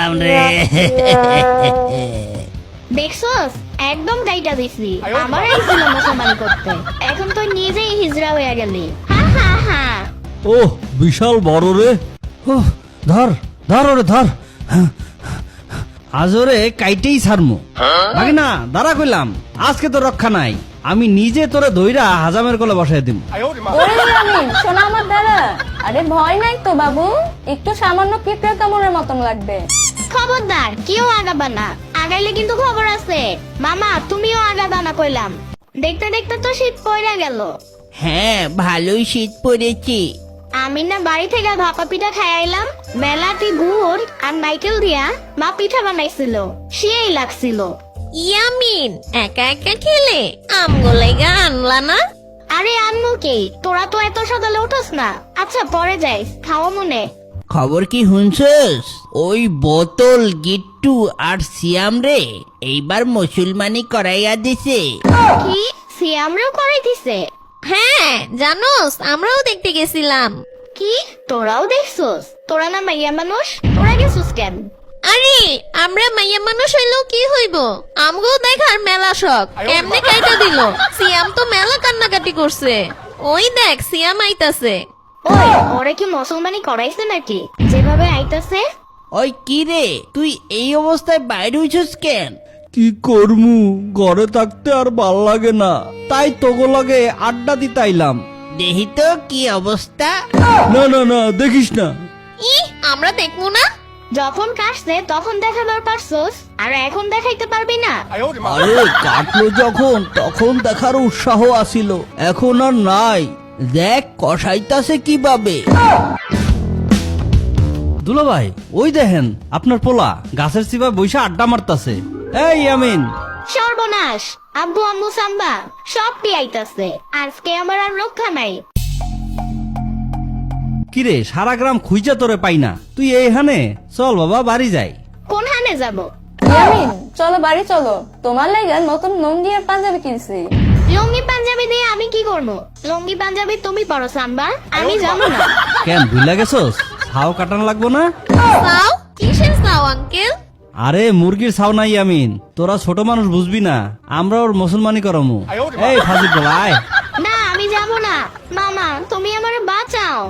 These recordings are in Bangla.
গেলাম রে। দেখছস একদম গাইটা দিছি আমার আইছিল মুসলমানি করতে এখন তো নিজেই হিজড়া হয়ে গেলি হা হা হা ওহ বিশাল বড় রে। ওহ, ধর ধর ওরে ধর। আজ ওরে কাইটেই ছাড়মু। বাকি না দাঁড়া কইলাম, আজকে তো রক্ষা নাই, আমি নিজে তোরে ধইরা হাজামের কোলে বসাই দিম। ওরে ইয়ামিন শোনা আমার দ্বারা, আরে ভয় নাই তো বাবু, একটু সামান্য পিঁপড়ে কামড়ের মতন লাগবে। খবরদার কেউ আগাবা না, আগাইলে কিন্তু খবর আছে। মামা তুমিও আগাবা না কইলাম। দেখতে দেখতে তো শীত পড়ে গেল। হ্যাঁ ভালোই শীত পড়েছে। আমি না বাড়ি থেকে ভাপা পিঠা খাইলাম, মেলাটি গুড় আর নাইকেল দিয়া মা পিঠা বানাইছিল, সেই লাগছিল। ইয়ামিন একা একা খেলে আমগুলাইগা আনলা না? আরে আনমু কি, তোরা তো এত সকালে উঠোস না। আচ্ছা পরে যাইস, খাওয়া মনে। খবর কি শুনছস? ওই বোতল গিট্টু আর সিয়াম রে এইবার মুসলমানি করাইয়া দিছে। কি সিয়ামরেও করাই দিছে? হ্যাঁ জানোস, আমরাও দেখতে গেছিলাম। কি তোরাও দেখছস? তোরা না মাইয়া মানুষ, তোরা গেছস কেন? আরে আমরা মাইয়া মানুষ হইলেও কি হইব, আমগো দেখার মেলা শখ। কেমনে কাইটা দিল, সিয়াম তো মেলা কান্নাকাটি করছে। ওই দেখ সিয়াম আইতাছে। ওই ওরে কি মুসলমানি করাইছে নাকি যেভাবে আইতাছে? ওই কি রে, তুই এই অবস্থায় বাইরে হইছস কেন? কি করমু, ঘরে থাকতে আর ভাল লাগে না, তাই তোগো লাগে আড্ডা দিতে আইলাম। দেখি তো কি অবস্থা। না না না দেখিস না। ই আমরা দেখবো না? যখন কাশছে তখন দেখাবার পারছস, আর এখন দেখাইতে পারবি না? আরে কাটলো যখন তখন দেখার উৎসাহ আসিল, এখন আর নাই। দেখ কষাইতাছে কিভাবে। দুলা ভাই ওই দেখেন আপনার পোলা গাছের চিপা বইসা আড্ডা মারতাছে। এই ইয়ামিন, সর্বনাশ, আব্বু আম্মু সাম্বা সব আইতাছে, আজকে আমার আর রক্ষা নাই। কিরে সারা গ্রাম খুঁজা তোরে পাই না, তুই এইখানে চল বাবা বাড়ি যাই। কোন হানে যাব? ইয়ামিন চলো বাড়ি চলো, তোমার লাগে নতুন লুঙ্গি আর পাঞ্জাবি কিনছি। লুঙ্গি পাঞ্জাবি দিয়ে আমি কি করবো? লুঙ্গি পাঞ্জাবি তুমি পরো সাম্বা, আমি যাবো না। কেন ভুলা গেছস? ছাও কাটানো লাগবো না? চাও? কিসের চাও আঙ্কেল? আরে মুরগির ছাও নাই ইয়ামিন, তোরা ছোট মানুষ বুঝবি না, আমরা ওর মুসলমানি করামু। এই ফাজিল বলা আয়। না আমি যাবো না। মামা তুমি আমারে বাঁচাও।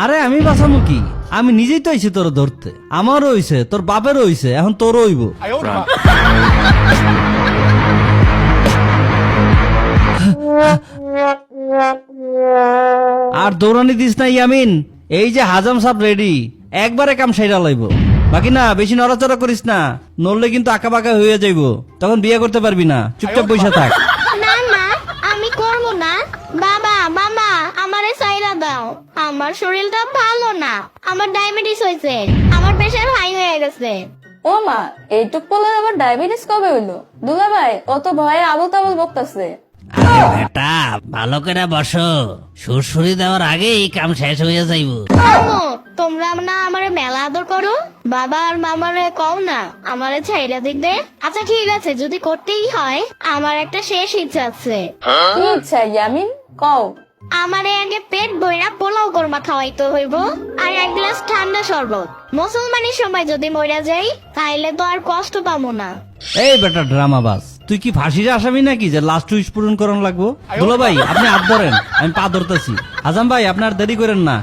আরে আমি বাঁচামু কি, আমি নিজেই তো আইছি তোর ধরতে। আমারও হইছে, তোর বাপেরও হইছে, এখন তোরও হইব। আর দৌড়ানি দিস না ইয়ামিন, এই যে হাজাম সাপ রেডি, একবারে কাম সাইরা লাইব। বাকি না বেশি নড়াচড়া করিস না, নড়লে কিন্তু আঁকা বাঁকা হয়ে যাইব, তখন বিয়ে করতে পারবি না। চুপচাপ বসে থাক। না না আমি করবো না। বাবা মামা আমারে সাইরা দাও, আমার শরীরটা ভালো না, আমার ডায়াবেটিস হয়েছে, আমার প্রেশার হাই হয়ে গেছে। ও মা, এইটুক পোলা আবার ডায়াবেটিস কবে হইলো? দুলা ভাই অত ভয়ে আবল তাবল বকতাছে। আরে বেটা ভালো করে বসো, সুরসুরি দেওয়ার আগেই কাম শেষ হয়ে যাইব। আম্মু তোমরা না আমারে মেলা আদর করো, বাবা আর মামারে কও না আমারে ছাইরা দিতে। আচ্ছা ঠিক আছে, যদি করতেই হয় আমার একটা শেষ ইচ্ছা আছে। কি ইচ্ছা ইয়ামিন, কও। আমারে আগে পেট বইরা পোলাও কোরমা খাওয়াইতে হইব, আর এক গ্লাস ঠান্ডা শরবত। মুসলমানের সময় যদি মরে যাই তাইলে তো আর কষ্ট পাবো না। এই বেটা ড্রামা বাস, তুই কি ফাঁসির আসামি নাকি যে লাস্ট উইশ পূরণ করানো লাগবো? দুলা ভাই আপনি হাত ধরেন, আমি পা ধরতেছি। আজাম ভাই আপনার দেরি করেন না।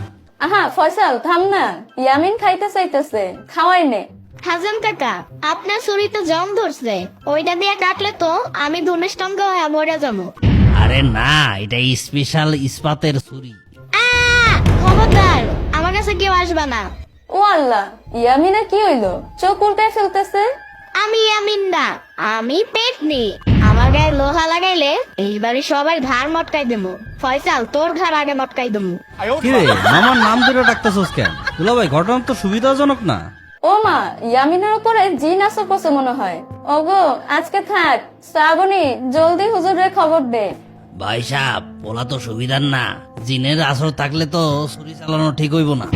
আহা ফয়সাল থাম না, ইয়ামিন খাইতে চাইতেছে, খাওয়াই নে। হাজাম কাকা আপনার শরীরটা জং ধরছে, ওইটা দিয়ে কাটলে তো আমি ধনুষ্টঙ্গ হয়ে মরে যাবো। আরে না, এটা স্পেশাল ইস্পাতের ছুরি। খবরদার আমার কাছে কেউ আসবা না। ও আল্লাহ, ইয়ামিনের কি হইলো, চোখ উল্টায় ফেলতেছে। আমি আমিন না, আমি পেটনি। আমার গায়ে লোহা লাগাইলে এইবারে সবাই ঘাড় মটকাই দেবো। ফয়সাল তোর ঘাড় আগে মটকাই দেবো। কিরে মামার নাম ধরে ডাকতেছস কেন? দুলা ভাই ঘটনা তো সুবিধাজনক না। ও মা, ইয়ামিনের উপরে জিন আসর পড়ছে মনে হয়। ওগো আজকে থাক, শ্রাবণী জলদি হুজুরের খবর দে। ভাই সাহেব পোলা তো সুবিধার না, জিনের আসর থাকলে তো ছুরি চালানো ঠিক হইব না।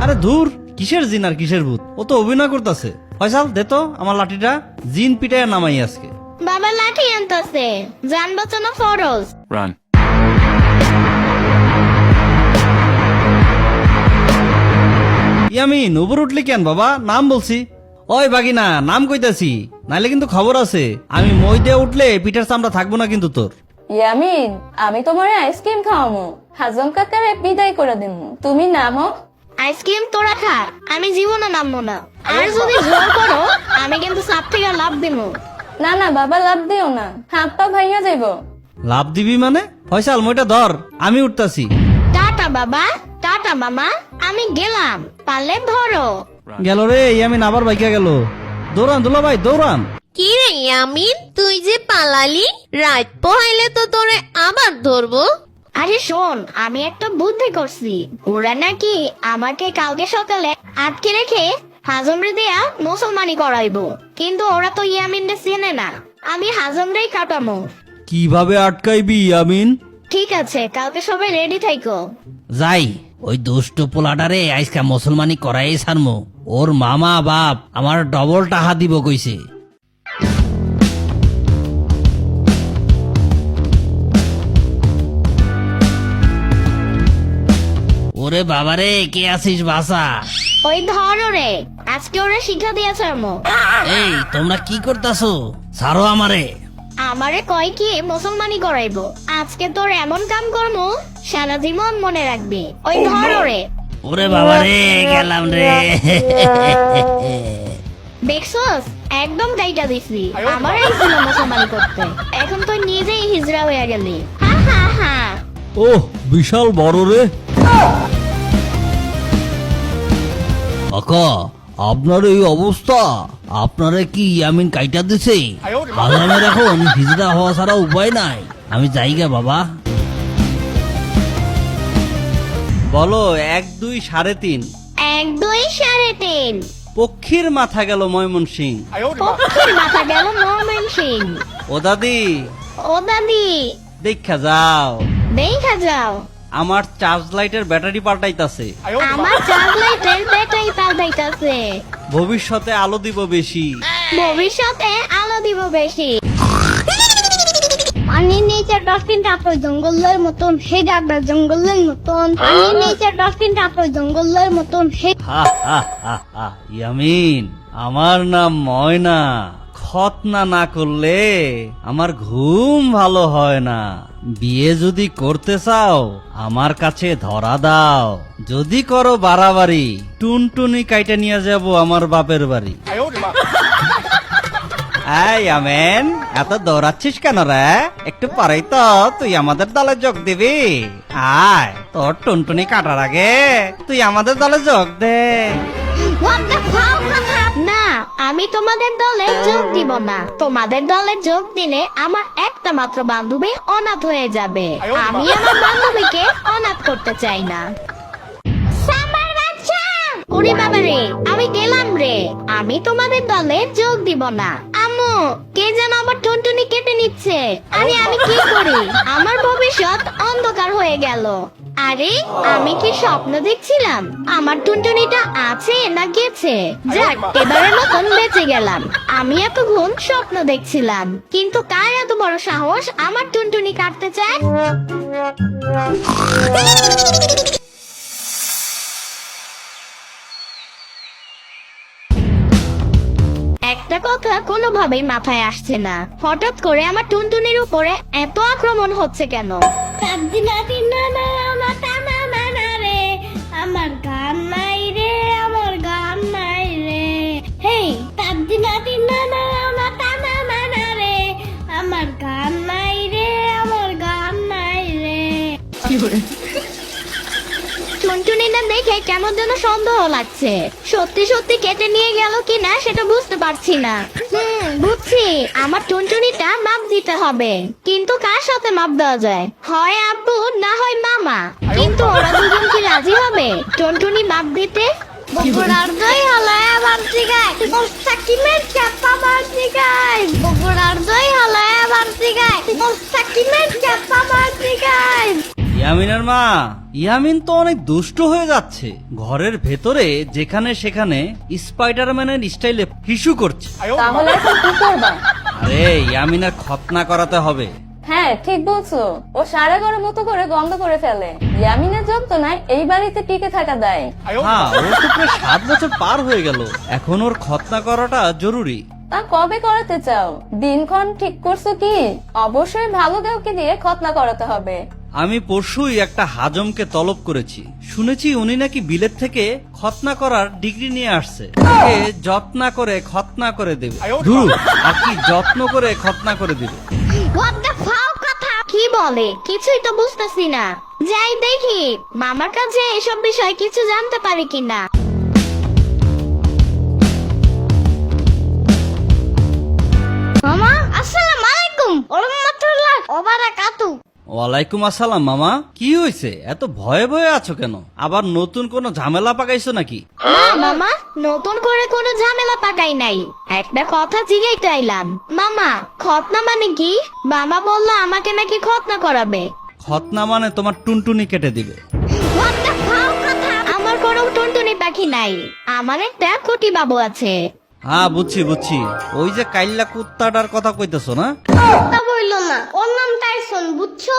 আরে ধুর, কিসের জিন আর কিসের ভূত, ও তো অভিনয় করতেছে। ফয়সাল দে তো আমার লাঠিটা, জিন পিটায় নামাই আজকে। বাবা লাঠি আনতাছে, জান বাঁচানো ফরজ। ইয়ামিন উপর উঠলি কেন বাবা? নাম বলছি। ওই বাগিনা নাম কইতাছি, নাইলে কিন্তু খবর আছে। আমি মই দিয়ে উঠলে পিঠার চামড়া থাকবো না কিন্তু তোর। ইয়ামিন, আমি তোমার আইসক্রিম খাওয়ামো, হাজম কাকারে বিদায় করে দিমু, তুমি নামো। আইসক্রিম তোরা খা, আমি জীবনে নামবো না। আর যদি জোর করো আমি কিন্তু সাপ থেকে লাভ দিমু। না না বাবা, লাভ দিও না, হাত পা ভাইয়া যাইব। লাভ দিবি মানে? ফয়সাল মইটা ধর, আমি উঠতাছি। টাটা বাবা, টাটা মামা, আমি গেলাম, পারলে ধরো। গেল রে ইয়ামিন, আবার বাইকা গেল। দৌড়ান দুলা ভাই দৌড়ান। কি রে ইয়ামিন, তুই যে পালালি, রাত পোহাইলে তো তোরে আবার ধরবো। আরে শোন, আমি একটা বুদ্ধি করছি। ওরা নাকি আমাকে কালকে সকালে আটকে রেখে হাজমরে দেয়া মুসলমানি করাইবো, কিন্তু ওরা তো ইয়ামিনরে চেনে না। আমি হাজমরেই কাটামো। কিভাবে আটকাইবি ইয়ামিন? ঠিক আছে, কালকে সবাই রেডি থাইকো। যাই, ওই দুষ্ট পোলাটারে আজকা মুসলমানি করাই ছাড়মু। ওর মামা বাপ আমার ডবল টাকা দিব কইছে। ওরে বাবারে, কে আছিস বাসা? ওই ধরো রে, আজকে ওরা শিক্ষা দিয়েছে আমো। এই তোমরা কি করতাছো? ছাড়ো আমারে। আমারে কয় কি মুসলমানি করাইবো। আজকে তোর এমন কাম করমু সারা জীবন মনে রাখবি। ওই ধরো রে। ওরে বাবারে, গেলাম রে। দেখছস, একদম গাইটা দিছি। আমার এই ছিল মুসলমানি করতে, এখন তুই নিজেই হিজড়া হয়ে গেলি। হা হা হা। ওহ, বিশাল বড় রে। কাকা, আপনার এই অবস্থা, আপনারে কি ইয়ামিন কাইটা দিছে? আজামের এখন হিজড়া হওয়া ছাড়া উপায় নাই। আমি যাইগা বাবা। বলো 1 2 3.5। 1 2 3.5। পক্ষীর মাথা গেল ময়মনসিং। পক্ষীর মাথা গেল ময়মনসিং। ও দাদি, ও দাদি, দেখা যাও, দেখা যাও, আমার চার্জ লাইটের ব্যাটারি পাল্টাইতাছে। আমার চার্জ লাইটের ব্যাটারি পাল্টাইতাছে। ভবিষ্যতে আলো দিব বেশি। ভবিষ্যতে আলো দিব বেশি। পানির নিচে ডলফিনটা তো জঙ্গলের মতন, হে ডাকবে জঙ্গলের মতন। পানির নিচে ডলফিনটা তো জঙ্গলের মতন, হে। হা হা হা হা। ইয়ামিন, আমার নাম ময়না। খতনা না করলে আমার ঘুম ভালো হয় না। বিয়ে যদি করতে চাও আমার কাছে ধরা দাও। যদি করো বাড়াবাড়ি, টুনটুনি কাইটা নিয়ে যাব আমার বাপের বাড়ি। এই আমেন, এত দৌড়াচ্ছিস কেন রে? একটু পরেই তো তুই আমাদের দলে যোগ দিবি। আয়, তোর টুনটুনি কাটার আগে তুই আমাদের দলে যোগ দে। What the fuck? না, আমি তোমাদের দলে যোগ দিব না। তোমাদের দলে যোগ দিলে আমার একটা মাত্র বান্ধবী অনাথ হয়ে যাবে। আমি আমার বান্ধবীকে অনাথ করতে চাই না। সামার বাচ্চা! ওরে বাবা রে, আমি গেলাম রে। আমি তোমাদের দলে যোগ দিব না। আম্মু, কে যেন আমার টুনটুনি কেটে নিচ্ছে। আরে আমি কি করি? আমার ভবিষ্যৎ অন্ধকার হয়ে গেল। আরে আমি কি স্বপ্ন দেখছিলাম? আমার টুনটুনিটা আছে না গেছে? যাক, এবারের মতন বেঁচে গেলাম। আমি এতক্ষণ স্বপ্ন দেখছিলাম, কিন্তু কার এত বড় সাহস আমার টুনটুনি কাটতে চায়? একটা কথা কোনোভাবেই মাথায় আসছে না, হঠাৎ করে আমার টুনটুনির উপরে এত আক্রমণ হচ্ছে কেন? আমার গান নাই রে, আমার গান নাই রে। হেই, রে, আমার গান নাই রে, আমার গান নাই রে। টুনটুনিটা দেখে কেমন যেন সন্দেহ লাগছে। সত্যি সত্যি কেটে নিয়ে গেল কিনা সেটা বুঝতে পারছি না। বুঝছি, আমার টুনটুনিটা মাপ দিতে হবে। কিন্তু কার সাথে মাপ দেওয়া যায়? হয় আব্বু, না হয় মামা। কিন্তু ওরা দুজন কি রাজি হবে টুনটুনি মাপ দিতে? বগুড়ার দই হলায় আবার জিগায়, সাকিমের চাপা মার জিগায়। বগুড়ার দই হলায় আবার জিগায়, সাকিমের চাপা মার জিগায়। ইয়ামিনের মা, ইয়ামিন তো অনেক দুষ্ট হয়ে যাচ্ছে। ঘরের ভেতরে যেখানে সেখানে স্পাইডারম্যানের স্টাইলে হিসু করছে। তাহলে এখন কি করবা? আরে ইয়ামিনের খতনা করাতে হবে। হ্যাঁ ঠিক বলছো, ও সারা ঘরের মতো করে গন্ধ করে ফেলে। ইয়ামিনের যন্ত্রণায় এই বাড়িতে টিকে থাকা দেয়। হ্যাঁ, ওর তো প্রায় 7 বছর পার হয়ে গেল, এখন ওর খতনা করাটা জরুরি। তা কবে করাতে চাও? দিনক্ষণ ঠিক করছো কি? অবশ্যই ভালো কাউকে দিয়ে খতনা করাতে হবে। আমি পরশুই একটা হাজমকে তলব করেছি, শুনেছি উনি নাকি বিলেত থেকে খতনা করার ডিগ্রি নিয়ে আসছে। ওকে যত্ন করে খতনা করে দেবে। ধুর, আর কি যত্ন করে খতনা করে দিবে। What the fuck কথা কি বলে কিছুই তো বুঝতেছি না। যাই দেখি মামার কাছে এসব বিষয়ে কিছু জানতে পারি কিনা। মামা আসসালামু আলাইকুম ওয়া রাহমাতুল্লাহি ওয়া বারাকাতুহু। ওয়ালাইকুম আসসালাম। মামা, কি হয়েছে? এত ভয়ে ভয়ে আছো কেন? আবার নতুন কোনো ঝামেলা পাকাইছো নাকি? না মামা, নতুন করে কোনো ঝামেলা পাকাই নাই, একটা কথা জিজ্ঞাসা চাইলাম। মামা খতনা মানে কি? মামা বললো আমাকে নাকি খতনা করাবে। খতনা মানে তোমার টুনটুনি কেটে দিবে। What the fuck কথা? আমার কোনো টুনটুনি পাখি নাই, আমার একটা কুটি বাবু আছে। হ্যাঁ বুঝছি বুঝছি, ওই যে কাইল্লা কুত্তাটার কথা কইতেছো না? তা বললো না, ওর নাম টাইসন, বুঝছো?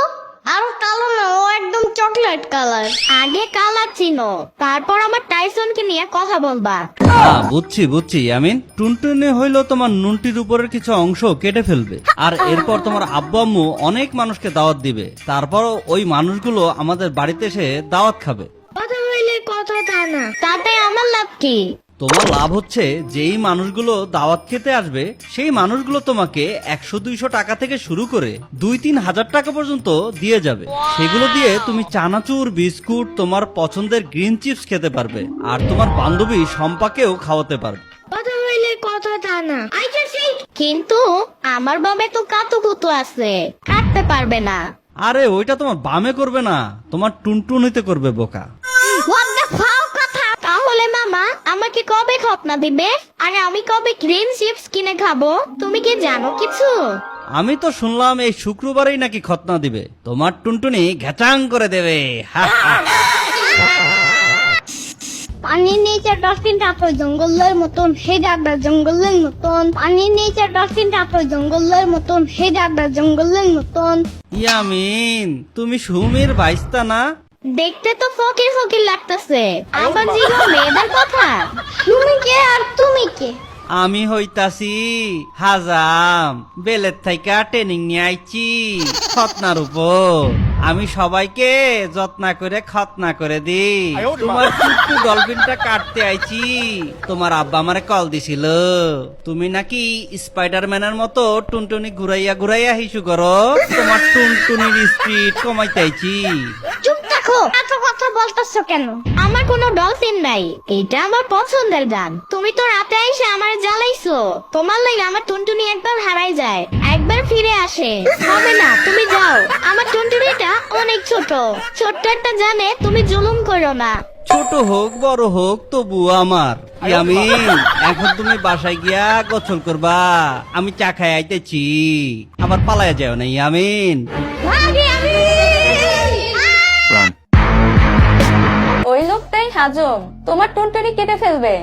আর কালো না, ও একদম চকলেট কালার। আগে কালার চিনো, তারপর আমার টাইসনকে নিয়ে কথা বলবা। হ্যাঁ বুঝছি বুঝছি। আমিন, টুনটুনি হইলো তোমার নুনটির উপরের কিছু অংশ কেটে ফেলবে, আর এরপর তোমার আব্বু আম্মু অনেক মানুষকে দাওয়াত দিবে, তারপর ওই মানুষগুলো আমাদের বাড়িতে এসে দাওয়াত খাবে। কথা বললে কথা তা না, তাতে আমার লাভ কি? তোমার লাভ হচ্ছে যেই মানুষগুলো দাওয়াত খেতে আসবে সেই মানুষগুলো তোমাকে 100-200 টাকা থেকে শুরু করে 2-3 হাজার টাকা পর্যন্ত দিয়ে যাবে। সেগুলো দিয়ে তুমি চানাচুর, বিস্কুট, তোমার পছন্দের গ্রিন চিপস খেতে পারবে, আর তোমার বান্ধবী সম্পাকেও খাওয়াতে পারবে। কথা বললে কথা তা না। কিন্তু আমার বাবা তো কাতুকুতু আছে, কাটতে পারবে না। আরে ওইটা তোমার বামে করবে না, তোমার টুনটুনিতে করবে বোকা। What the fuck কথা? তাহলে মামা আমাকে কবে খতনা দিবে? আর আমি কবে গ্রিন চিপস কিনে খাবো? তুমি কি জানো কিছু? আমি তো শুনলাম এই শুক্রবারেই নাকি খতনা দিবে, তোমার টুনটুনি ঘ্যাচাং করে দেবে। হা হা। পানির নিচে ডলফিনটা তো জঙ্গলের মতন, হে ডাকটা জঙ্গলের মতন। পানির নিচে ডলফিনটা তো জঙ্গলের মতন, হে ডাকটা জঙ্গলের মতন। ইয়ামিন, তুমি সুমির বাইস্তা না? দেখতে তো ফকির ফকির লাগতেছে, আবার জিগো মেয়েদের কথা। তুমি কে আর তুমি কে? আমি হইতাছি হাজাম, বেলের থাইকা ট্রেনিং নিয়ে আইছি খতনার উপর। আমি সবাইকে যত্ন করে খতনা করে দিই। তোমার চুট্টু ডলফিনটা কাটতে আইছি, তোমার আব্বা আমারে কল দিছিল, তুমি নাকি স্পাইডারম্যানের মতো টুনটুনি ঘুরাইয়া ঘুরাইয়া হিসু করো, তোমার টুনটুনির স্পিড কমাইতে আইছি। চুপ থাকো, এত কথা বলতেছো কেন? আমার কোনো ডলফিন নাই, এটা আমার পছন্দের গান। তুমি তো রাতে এসে আমার জ্বালাইছো, তোমার লাগে আমার টুনটুনি একবার হারাই যায়, একবার ফিরে আসে। হবে না, তুমি যাও। আমার টুনটুনিটা অনেক ছোট, ছোট্ট একটা জানে, তুমি জুলুম করো না। ছোট হোক বড় হোক তবু আমার। ইয়ামিন, এখন তুমি বাসায় গিয়া গোসল করবা, আমি চা খাই আইতেছি, আবার পালায়া যাও না ইয়ামিন। ওই লোকটাই হাজম, তোমার টুনটুনি কেটে ফেলবে।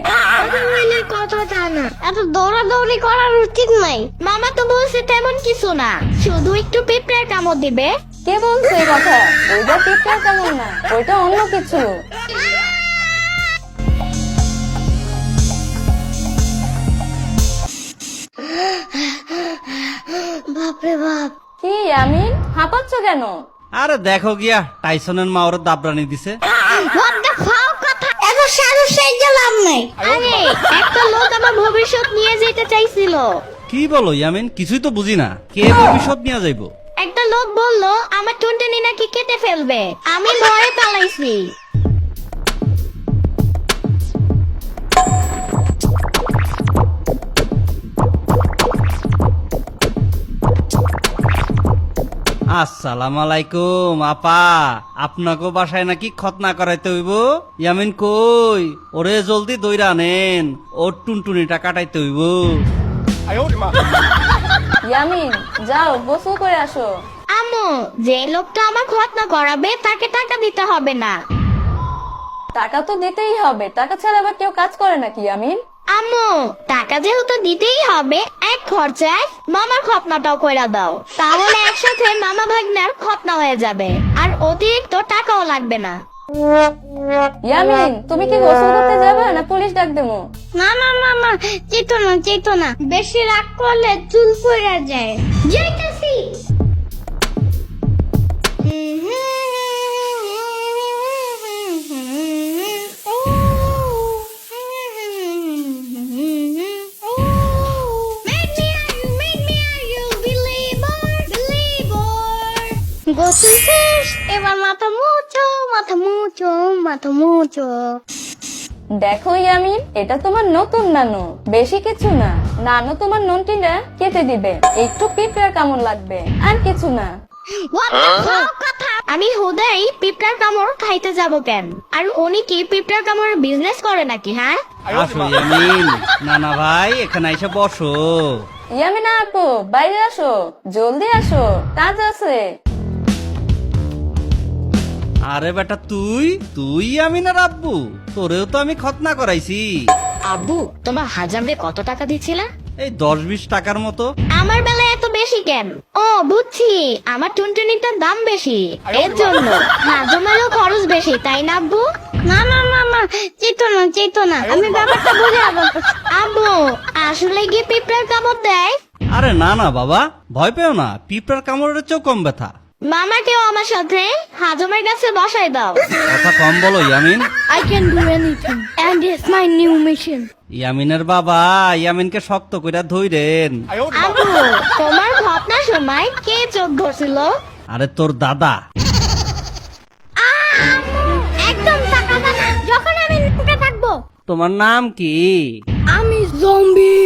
কথা তা না, এত দৌড়াদৌড়ি করার উচিত নাই। মামা তো বলছে তেমন কিছু না, শুধু একটু পিঁপড়ার কামড় দিবে। কে বলছে এই কথা? ওইটা পিঁপড়া কেমন না, ওইটা অন্য কিছু। বাপরে বাপ। কি ইয়ামিন, হাঁপাচ্ছ কেন? আরে দেখো গিয়া টাইসনের মা ওর দাবরানি দিছে। What the fuck কথা? এত সাহস সেই লাভ নাই। আরে একটা লোক আমার ভবিষ্যৎ নিয়ে যেতে চাইছিল। কি বলো ইয়ামিন, কিছুই তো বুঝি না, কে ভবিষ্যৎ নিয়ে যাইবো? একটা লোক বললো আমার টুনটুনি নাকি কেটে ফেলবে, আমি ভয়ে পালাইছি। আসসালামু আলাইকুম আপা, আপনাকে বাসায় নাকি খতনা করাইতে হইব? ইয়ামিন কই? ওরে জলদি দইরা আনেন, ওর টুনটুনিটা কাটাইতে হইব। ইয়ামিন যাও গোসল করে আসো। আম্মু, যে লোকটা আমার খতনা করাবে তাকে টাকা দিতে হবে না। টাকা তো দিতেই হবে, টাকা ছাড়া আবার কেউ কাজ করে নাকি ইয়ামিন? আম্মু, টাকা যেহেতু দিতেই হবে, এক খরচায় মামার খতনাটাও কইরা দাও, তাহলে একসাথে মামা ভাগ্নার খতনা হয়ে যাবে আর অতিরিক্ত টাকাও লাগবে না। ইয়ামিন, তুমি কি গোসল করতে যাবে না পুলিশ ডাক দেবো? না না না না, চেতো না, বেশি রাগ করলে চুল পড়ে যায়। যাইতাছি। গোসল শেষ, এবার মাথা মুছো। দেখো ইয়ামিন, এটা তোমার নতুন নানু, বেশি কিছু না। নানু তোমার ননটিটা কেটে দিবে, একটু পিঁপড়ার কামড় লাগবে, আর কিছু না। আমি হুদাই পিঁপড়ার কামড় খাইতে যাব কেন? আর উনি কি পিঁপড়ার কামড় বিজনেস করে নাকি? হ্যাঁ, আসো ইয়ামিন, নানা ভাই এখানে এসে বসো। ইয়ামিনা আপু, বাইরে আসো, জলদি আসো, কাজ আছে। আরে বেটা, তুই ইয়ামিনের আব্বু? তোরেও তো আমি খতনা করাইছি। আব্বু, তোমার হাজামরে কত টাকা দিছিলা? এই 10-20 টাকার মতো। আমার বেলায় এত বেশি কেন? ও বুঝছি, আমার টুনটুনিটার দাম বেশি, এর জন্য হাজমেরও খরচ বেশি, তাই না আব্বু? না না না না, চেতো না, আমি ব্যাপারটা বুঝে আব্বু, আসলে কি পিঁপড়ার কামড় দেয়? আরে না না বাবা, ভয় পেও না, পিঁপড়ার কামড়ের চেয়েও কম ব্যথা। মামাকেও আমার সাথে হাজমের কাছে বসাই দাও। কথা কম বলো Yamin. I can do anything and it's my new mission. ইয়ামিনের বাবা ইয়ামিনকে শক্ত কইরা ধইরেন। আব্বু, তোমার ঘটনার সময় কে চোখ ধরছিল? আরে তোর দাদা। একদম তাকাবা না, যখন আমি লুকে থাকবো। তোমার নাম কি? আমি জম্বি।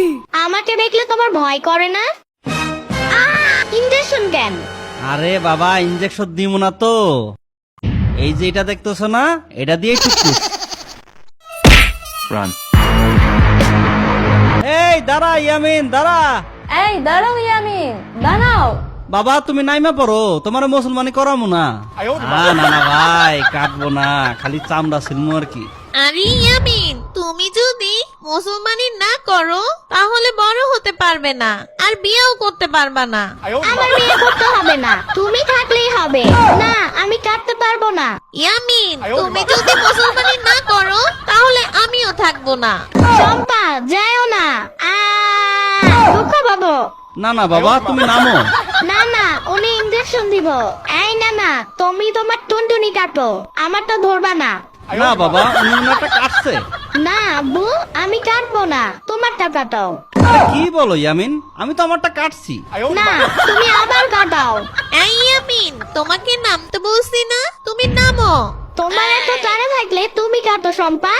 আমাকে দেখলে তোমার ভয় করে না? ইনজেকশন কেন? আরে বাবা, ইনজেকশন দিব না তো, এই যে এটা দেখতেছো না, এটা দিয়ে টুকুস। এই দাঁড়া ইয়ামিন, দাঁড়া। এই দাঁড়াও ইয়ামিন, দাঁড়াও। বাবা তুমি নাইমা পড়ো, তোমার মুসলমানি করামু না। না না ভাই, কাটবো না, খালি চামড়া ছিলমু আর কি। আরে ইয়ামিন, তুমি যদি মুসলমানি না করো তাহলে বড় হতে পারবে না আর বিয়েও করতে পারবা না। আমার বিয়ে করতে হবে না, তুমি থাকলেই হবে। না, আমি কাটতে পারবো না। ইয়ামিন, তুমি যদি মুসলমানি না করো তাহলে আমিও থাকবো না। চম্পা, যাও না। দুঃখ পাবো। না না বাবা, তুমি নামো। না না, উনি ইনজেকশন দিব। এই না না, তুমি তোমার টুনটুনি কাটো, আমারটা ধরবা না। না বাবা, উনি ওনারটা কাটছে। না আব্বু, আমি কাটবো না, তোমারটা কাটাও। আরে কি বলো ইয়ামিন, আমি তো আমারটা কাটছি। না, তুমি আবার কাটাও। এই ইয়ামিন, তোমাকে নামতে বলছি না, তুমি নামো। তোমার এত জানা থাকলে তুমি কাটো শম্পা।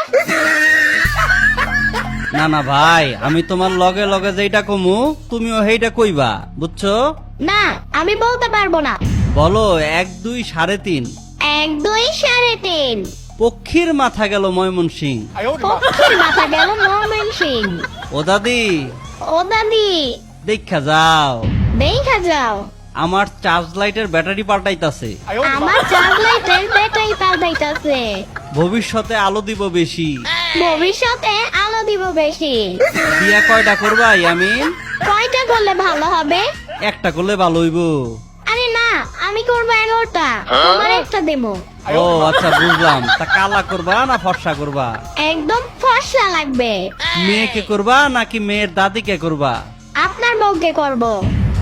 না না ভাই, আমি তোমার লগে লগে যেটা কমু তুমিও সেইটা কইবা, বুঝছো? না, আমি বলতে পারবো না। বলো 1 2 3.5। 1 2 3.5। পক্ষীর মাথা গেল ময়মনসিং। পক্ষীর মাথা গেল ময়মনসিং। ও দাদি, ও দাদি, দেখা যাও, দেখা যাও, আমার চার্জ লাইটের ব্যাটারি পাল্টাইতাছে। আমার চার্জ লাইটের ব্যাটারি পাল্টাইতাছে। ভবিষ্যতে আলো দিব বেশি। ভবিষ্যতে আলো দিব বেশি। বিয়া কয়টা করবা ইয়ামিন? কয়টা করলে ভালো হবে? একটা করলে ভালো হইব। আরে না, আমি করবো 11টা, তোমার একটা দেবো। ও আচ্ছা, বুঝলাম। তা কালা করবা না ফর্সা করবা? একদম ফর্সা লাগবে। মেয়েকে করবা নাকি মেয়ের দাদিকে করবা? আপনার বউকে করবো।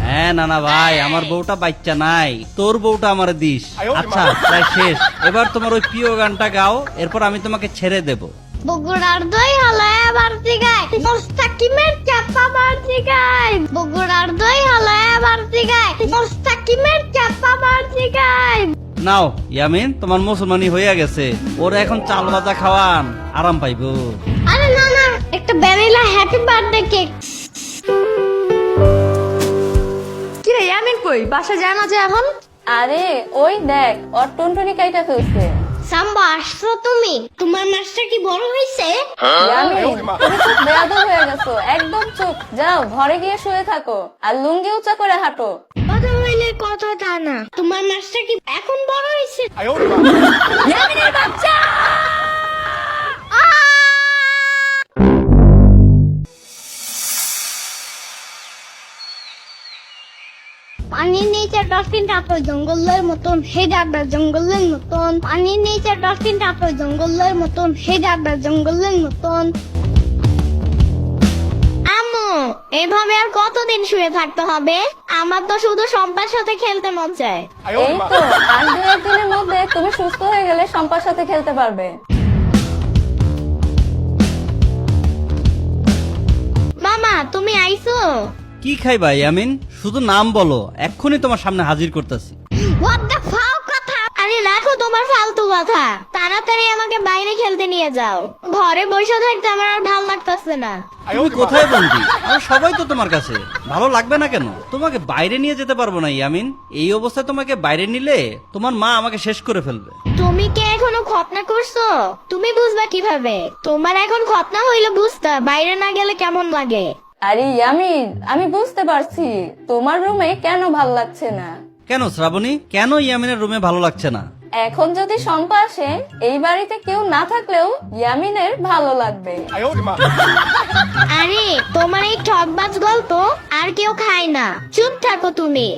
হ্যাঁ না না ভাই, আমার বউটা বাচ্চা নাই, তোর বউটা আমার দিস। আচ্ছা প্রায় শেষ, এবার তোমার ওই প্রিয় গানটা গাও, এরপর আমি তোমাকে ছেড়ে দেব। বগুড়ার দই হলো এবার জিগায়, মোস্তাকিমের চাপা বার জিগায়। বগুড়ার দই হলো এবার জিগায়, মোস্তাকিমের চাপা বার জিগায়। নাও ইয়ামিন, তোমার মুসলমানি হইয়া গেছে, ওর এখন চাল ভাজা খাওয়ান, আরাম পাইবো। আরে না না, একটা ভ্যানিলা হ্যাপি বার্থডে কেক। কিরে ইয়ামিন কই, বাসা যায় না যে এখন? আরে ওই দেখ, ওর টুনটুনি কাইটা ফেলছে। সাম্বা, আসছো তুমি? তোমার মাছটা কি বড় হয়েছে? ইয়ামিন, তুমি খুব বেয়াদব হয়ে গেছো, একদম চুপ। যাও ঘরে গিয়ে শুয়ে থাকো আর লুঙ্গি উঁচা করে হাঁটো। কথা হইলে কথা তা না, তোমার মাছটা কি এখন বড় হয়েছে? ইয়ামিনের বাচ্চা! পানির নিচে ডলফিনটা তো জঙ্গলের মতন, হে ডাকবে জঙ্গলের মতন। পানির নিচে ডলফিনটা তো জঙ্গলের মতন, হে ডাকবে জঙ্গলের মতন। আম্মু, এভাবে আর কতদিন শুয়ে থাকতে হবে? আমার তো শুধু সম্পার সাথে খেলতে মন চায়। এই তো আর 2-1 দিনের মধ্যে তুমি সুস্থ হয়ে গেলে সম্পার সাথে খেলতে পারবে। মামা, তুমি আইছো? কি খাইবা ইয়ামিন? শুধু নাম বলো, এক্ষুনি তোমার সামনে হাজির করতেছি। What the fuck কথা? আরে রাখো তোমার ফালতু কথা, তাড়াতাড়ি আমাকে বাইরে খেলতে নিয়ে যাও। ঘরে বসে থাকতে আমার আর ভালো লাগতেছে না। তুমি কোথায় বন্দি? আর সবাই তো তোমার কাছে, ভালো লাগবে না কেন? তোমাকে বাইরে নিয়ে যেতে পারবো না ইয়ামিন। এই অবস্থায় তোমাকে বাইরে নিলে তোমার মা আমাকে শেষ করে ফেলবে। তুমি কি এখনো খতনা করছো? তুমি বুঝবা কিভাবে? তোমার এখন খতনা হইলে বুঝতা বাইরে না গেলে কেমন লাগে। আরে ইয়ামিন, আমি বুঝতে পারছি তোমার রুমে কেন ভালো লাগছে না। কেন শ্রাবণী, কেন ইয়ামিনের রুমে ভালো লাগছে না? এখন যদি সম্পা আসে, এই বাড়িতে কেউ না থাকলেও ইয়ামিনের ভালো লাগবে। আরে তোমার এই ঠকবাজ গল্প আর কেউ খায় না, চুপ থাকো তুমি।